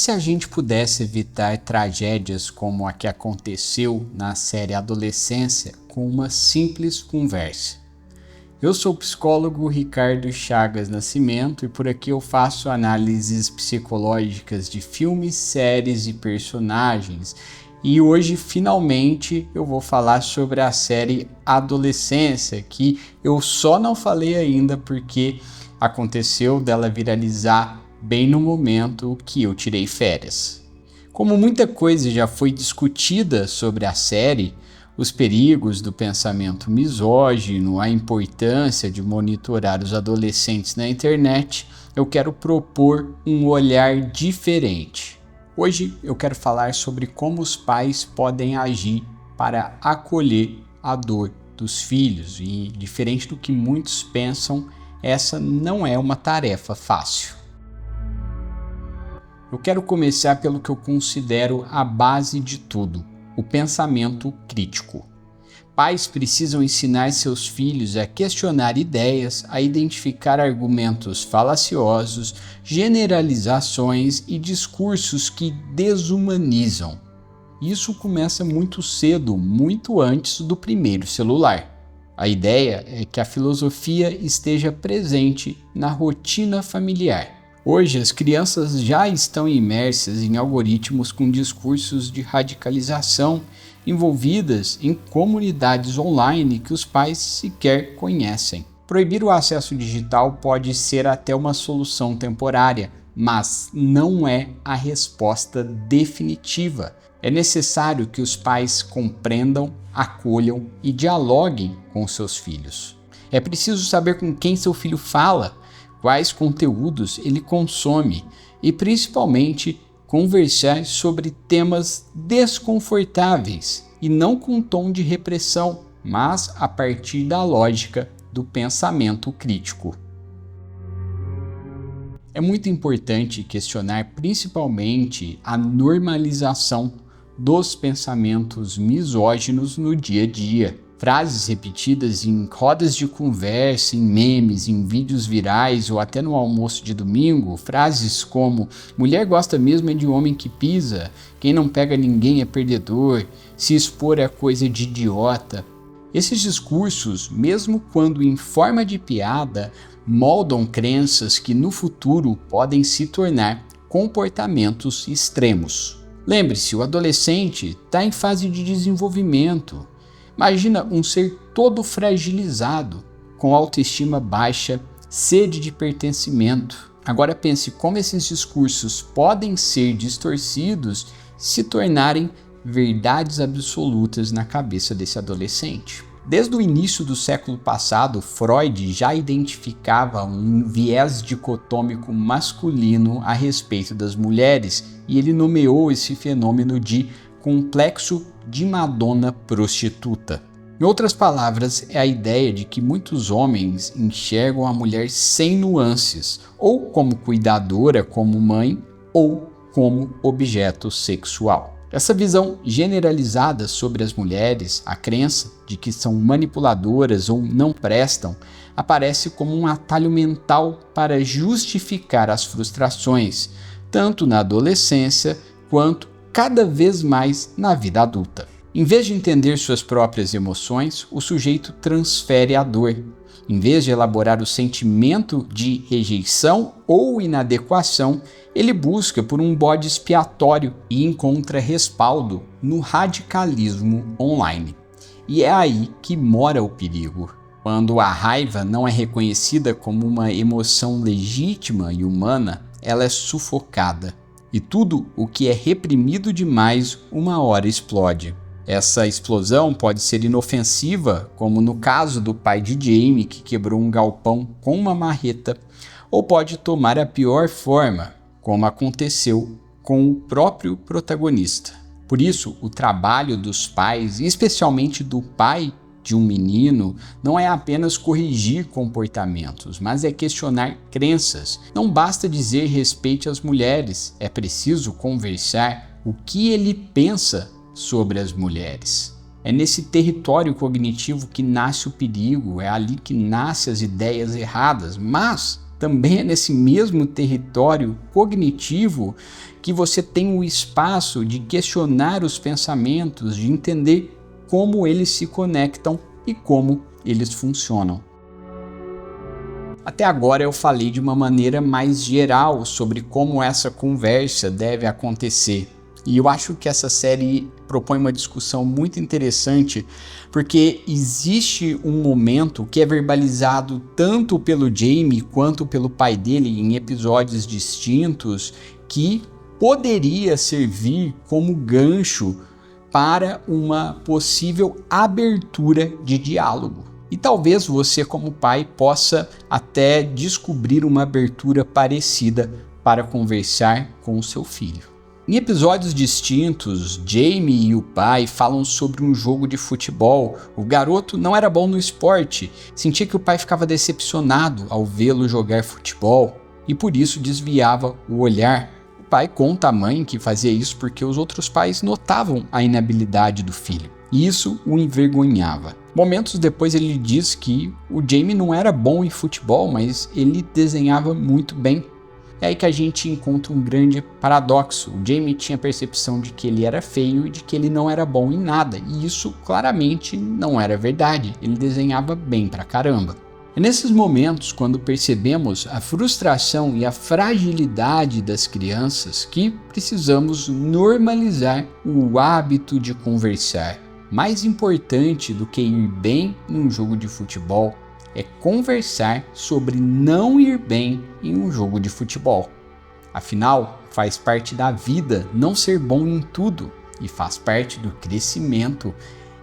Se a gente pudesse evitar tragédias como a que aconteceu na série Adolescência com uma simples conversa? Eu sou o psicólogo Ricardo Chagas Nascimento e por aqui eu faço análises psicológicas de filmes, séries e personagens. E hoje, finalmente, eu vou falar sobre a série Adolescência, que eu só não falei ainda porque aconteceu dela viralizar bem no momento que eu tirei férias. Como muita coisa já foi discutida sobre a série, os perigos do pensamento misógino, a importância de monitorar os adolescentes na internet, eu quero propor um olhar diferente. Hoje eu quero falar sobre como os pais podem agir para acolher a dor dos filhos e, diferente do que muitos pensam, essa não é uma tarefa fácil. Eu quero começar pelo que eu considero a base de tudo: o pensamento crítico. Pais precisam ensinar seus filhos a questionar ideias, a identificar argumentos falaciosos, generalizações e discursos que desumanizam. Isso começa muito cedo, muito antes do primeiro celular. A ideia é que a filosofia esteja presente na rotina familiar. Hoje, as crianças já estão imersas em algoritmos com discursos de radicalização, envolvidas em comunidades online que os pais sequer conhecem. Proibir o acesso digital pode ser até uma solução temporária, mas não é a resposta definitiva. É necessário que os pais compreendam, acolham e dialoguem com seus filhos. É preciso saber com quem seu filho fala, quais conteúdos ele consome e, principalmente, conversar sobre temas desconfortáveis e não com tom de repressão, mas a partir da lógica do pensamento crítico. É muito importante questionar principalmente a normalização dos pensamentos misóginos no dia a dia. Frases repetidas em rodas de conversa, em memes, em vídeos virais ou até no almoço de domingo, frases como "mulher gosta mesmo é de homem que pisa", "quem não pega ninguém é perdedor", "se expor é coisa de idiota". Esses discursos, mesmo quando em forma de piada, moldam crenças que no futuro podem se tornar comportamentos extremos. Lembre-se, o adolescente está em fase de desenvolvimento. Imagina um ser todo fragilizado, com autoestima baixa, sede de pertencimento. Agora pense como esses discursos podem ser distorcidos se tornarem verdades absolutas na cabeça desse adolescente. Desde o início do século passado, Freud já identificava um viés dicotômico masculino a respeito das mulheres e ele nomeou esse fenômeno de complexo de Madonna prostituta. Em outras palavras, é a ideia de que muitos homens enxergam a mulher sem nuances, ou como cuidadora, como mãe, ou como objeto sexual. Essa visão generalizada sobre as mulheres, a crença de que são manipuladoras ou não prestam, aparece como um atalho mental para justificar as frustrações, tanto na adolescência quanto cada vez mais na vida adulta. Em vez de entender suas próprias emoções, o sujeito transfere a dor. Em vez de elaborar o sentimento de rejeição ou inadequação, ele busca por um bode expiatório e encontra respaldo no radicalismo online. E é aí que mora o perigo. Quando a raiva não é reconhecida como uma emoção legítima e humana, ela é sufocada. E tudo o que é reprimido demais, uma hora explode. Essa explosão pode ser inofensiva, como no caso do pai de Jamie, que quebrou um galpão com uma marreta, ou pode tomar a pior forma, como aconteceu com o próprio protagonista. Por isso, o trabalho dos pais, especialmente do pai de um menino, não é apenas corrigir comportamentos, mas é questionar crenças. Não basta dizer respeite as mulheres, é preciso conversar o que ele pensa sobre as mulheres. É nesse território cognitivo que nasce o perigo, é ali que nascem as ideias erradas, mas também é nesse mesmo território cognitivo que você tem o espaço de questionar os pensamentos, de entender como eles se conectam e como eles funcionam. Até agora eu falei de uma maneira mais geral sobre como essa conversa deve acontecer. E eu acho que essa série propõe uma discussão muito interessante, porque existe um momento que é verbalizado tanto pelo Jamie quanto pelo pai dele em episódios distintos, que poderia servir como gancho para uma possível abertura de diálogo. E talvez você, como pai, possa até descobrir uma abertura parecida para conversar com o seu filho. Em episódios distintos, Jamie e o pai falam sobre um jogo de futebol. O garoto não era bom no esporte, sentia que o pai ficava decepcionado ao vê-lo jogar futebol e por isso desviava o olhar. O pai conta à mãe que fazia isso porque os outros pais notavam a inabilidade do filho e isso o envergonhava. Momentos depois ele diz que o Jamie não era bom em futebol, mas ele desenhava muito bem. É aí que a gente encontra um grande paradoxo. O Jamie tinha a percepção de que ele era feio e de que ele não era bom em nada, e isso claramente não era verdade. Ele desenhava bem pra caramba. É nesses momentos, quando percebemos a frustração e a fragilidade das crianças, que precisamos normalizar o hábito de conversar. Mais importante do que ir bem em um jogo de futebol é conversar sobre não ir bem em um jogo de futebol. Afinal, faz parte da vida não ser bom em tudo e faz parte do crescimento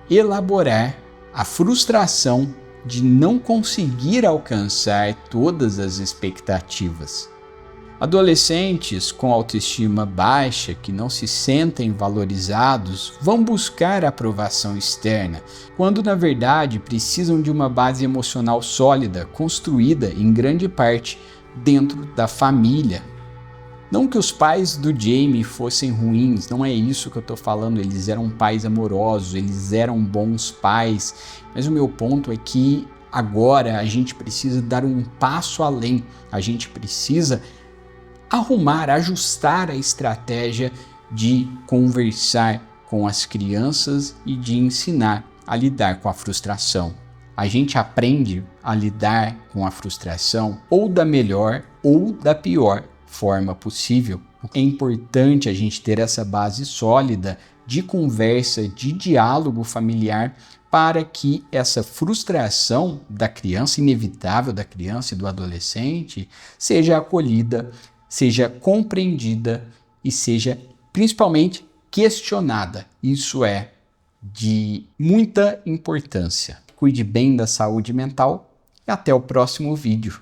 elaborar a frustração de não conseguir alcançar todas as expectativas. Adolescentes com autoestima baixa, que não se sentem valorizados, vão buscar aprovação externa, quando na verdade precisam de uma base emocional sólida, construída em grande parte dentro da família. Não que os pais do Jamie fossem ruins, não é isso que eu estou falando, eles eram pais amorosos, eles eram bons pais, mas o meu ponto é que agora a gente precisa dar um passo além, a gente precisa arrumar, ajustar a estratégia de conversar com as crianças e de ensinar a lidar com a frustração. A gente aprende a lidar com a frustração ou da melhor ou da pior forma possível. É importante a gente ter essa base sólida de conversa, de diálogo familiar, para que essa frustração da criança, inevitável da criança e do adolescente, seja acolhida, seja compreendida e seja principalmente questionada. Isso é de muita importância. Cuide bem da saúde mental e até o próximo vídeo.